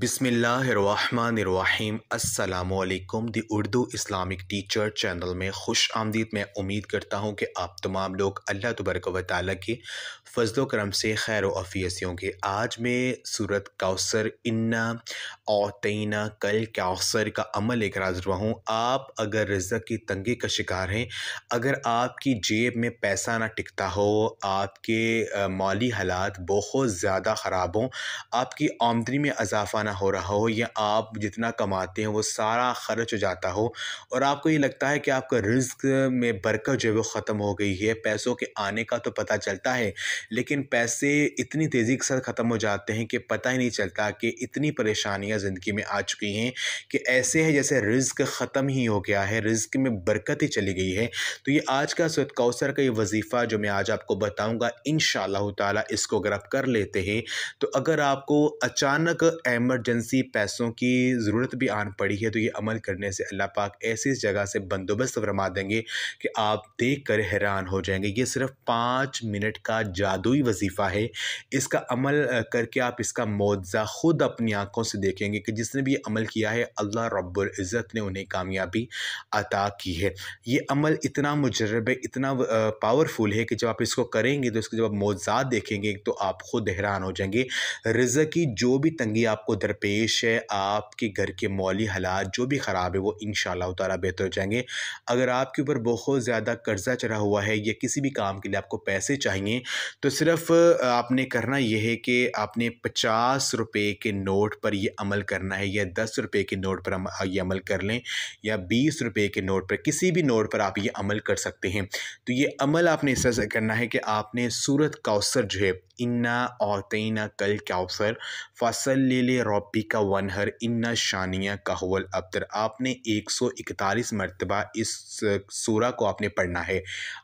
बिस्मिल्लाहिर्रहमानिर्रहीम अस्सलामुअलैकुम दी Urdu Islamic teacher channel में खुश आमदीद। मैं उम्मीद करता हूँ कि आप तमाम लोग अल्लाह तबारक व तआला की फ़ज़्ल करम से खैर आफ़ियत से होंगे। आज मैं सूरत कौसर इन्ना औतैना कल कौसर का अमल लेकर हाज़िर हुआ हूँ। आप अगर रिज़्क़ की तंगी का शिकार हैं, अगर आपकी जेब में पैसा ना टिकता हो, आपके माली हालात बहुत ज़्यादा ख़राब हों, आपकी आमदनी में इजाफ़ा ना हो रहा हो, या आप जितना कमाते हैं वो सारा ख़र्च हो जाता हो और आपको ये लगता है कि आपका रिज़्क़ में बरकत जो है वो ख़त्म हो गई है। पैसों के आने का तो पता चलता है, लेकिन पैसे इतनी तेज़ी के साथ ख़त्म हो जाते हैं कि पता ही नहीं चलता कि इतनी परेशानियाँ ज़िंदगी में आ चुकी हैं कि ऐसे है जैसे रिज़्क़ ख़त्म ही हो गया है, रिज़्क़ में बरकत ही चली गई है। तो ये आज का सूरत कौसर का ये वज़ीफ़ा जो मैं आज आपको बताऊँगा, इंशाअल्लाह ताला इसको अगर आप कर लेते हैं तो अगर आपको अचानक एमरजेंसी पैसों की ज़रूरत भी आन पड़ी है तो ये अमल करने से अल्लाह पाक ऐसी जगह से बंदोबस्त फरमा देंगे कि आप देख कर हैरान हो जाएंगे। ये सिर्फ 5 मिनट का जादुई वजीफ़ा है। इसका अमल करके आप इसका मौज़ा ख़ुद अपनी आँखों से देखेंगे कि जिसने भी ये अमल किया है अल्लाह रब्बुल इज़्ज़त ने उन्हें कामयाबी अता की है। ये अमल इतना मुजर्रब है, इतना पावरफुल है कि जब आप इसको करेंगे तो इसके जब आप मौज़ात देखेंगे तो आप ख़ुद हैरान हो जाएंगे। रिज़्क़ की जो भी तंगी आपको दरपेश है, आपके घर के माली हालात जो भी ख़राब है वो इंशाअल्लाह ताला बेहतर हो जाएंगे। अगर आपके ऊपर बहुत ज़्यादा कर्ज़ा चढ़ा हुआ है या किसी भी काम के लिए आपको पैसे चाहिए तो सिर्फ़ आपने करना ये है कि आपने 50 रुपए के नोट पर ये अमल करना है, या 10 रुपए के नोट पर ये अमल कर लें, या 20 रुपए के नोट पर, किसी भी नोट पर आप ये अमल कर सकते हैं। तो ये अमल आपने इस तरह से करना है कि आपने सूरत कौसर जो है, इन्ना औतैना कल कौसर फसल्लि लिरब्बिका वन्हर इन्ना शानिया कहवल अब्तर, आपने 141 मरतबा इस सूरा को आपने पढ़ना है।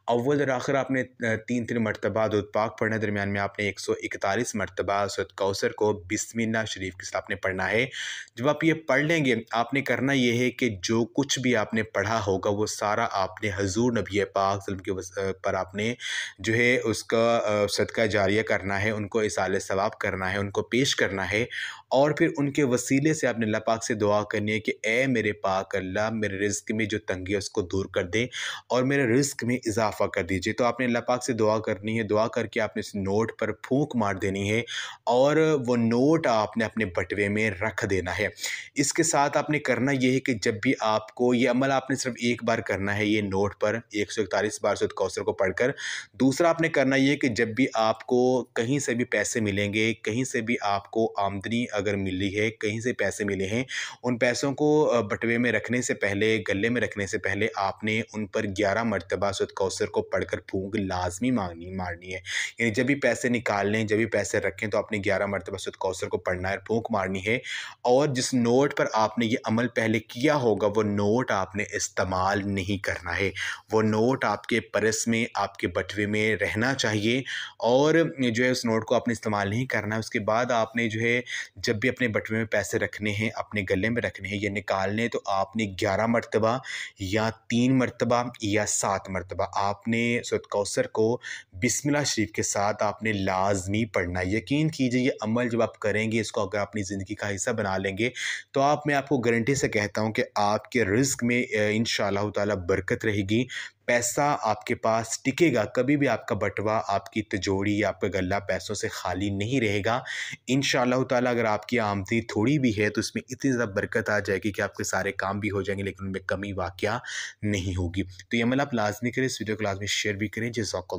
अव्वल और आखिर आपने 3-3 मरतबा दुरूद पाक पढ़ना है, दरमियान में आपने 141 मरतबा सूरत कौसर को बिस्मिल्लाह शरीफ के साथ आपने पढ़ना है। जब आप ये पढ़ लेंगे, आपने करना ये है कि जो कुछ भी आपने पढ़ा होगा वो सारा आपने हजूर नबी पाक सल्लल्लाहु अलैहि वसल्लम के पर आपने जो है उसका सदका जारिया करना है, उनको इसाले सवाब करना है, उनको पेश करना है, और फिर उनके वसीले से आपने अल्लाह पाक से दुआ करनी है कि ए मेरे पाक अल्लाह, मेरे रिज़्क़ में जो तंगी है उसको दूर कर दे और मेरे रिज़्क़ में इजाफ़ा कर दीजिए। तो आपने अल्लाह पाक से दुआ करनी है, दुआ करके आपने इस नोट पर फूंक मार देनी है और वो नोट आपने अपने बटवे में रख देना है। इसके साथ आपने करना ये है कि जब भी आपको ये अमल आपने सिर्फ एक बार करना है, ये नोट पर 141 बार सूरत कौसर को पढ़कर। दूसरा आपने करना ये है कि जब भी आपको कहीं से भी पैसे मिलेंगे, कहीं से भी आपको आमदनी अगर मिली है, कहीं से पैसे मिले हैं, उन पैसों को बटवे में रखने से पहले, गले में रखने से पहले आपने उन पर 11 मरतबा सूरत कौसर को पढ़कर फूंक लाजमी मारनी है। यानी जब भी पैसे निकालने, जब भी पैसे रखें तो आपने 11 मरतबा सूरत कौसर को पढ़ना है, फूंक मारनी है। और जिस नोट पर आपने ये अमल पहले किया होगा वो नोट आपने इस्तेमाल नहीं करना है। वो नोट आपके पर्स में, आपके बटवे में रहना चाहिए और जो है उस नोट को आपने इस्तेमाल नहीं करना है। उसके बाद आपने जो है जब भी अपने बटवे में पैसे रखने हैं, अपने गले में रखने हैं या निकालने हैं, तो आपने 11 मरतबा या 3 मरतबा या 7 मरतबा आपने सूरत कौसर को बिस्मिल्लाह शरीफ के साथ आपने लाजमी पढ़ना है। यकीन कीजिए ये अमल जब आप करेंगे, इसको अगर अपनी ज़िंदगी का हिस्सा बना लेंगे तो मैं आपको गारंटी से कहता हूँ कि आपके रिज़्क़ में इंशाअल्लाह ताला बरकत रहेगी। पैसा आपके पास टिकेगा, कभी भी आपका बटवा, आपकी तिजोरी या आपका गल्ला पैसों से खाली नहीं रहेगा। इंशाअल्लाह ताला अगर आपकी आमदनी थोड़ी भी है तो इसमें इतनी ज़्यादा बरकत आ जाएगी कि आपके सारे काम भी हो जाएंगे, लेकिन उनमें कमी वाक़या नहीं होगी। तो ये अमल आप लाज़मी करें, इस वीडियो को लाज़मी शेयर भी करें। जज़ाकल्लाह।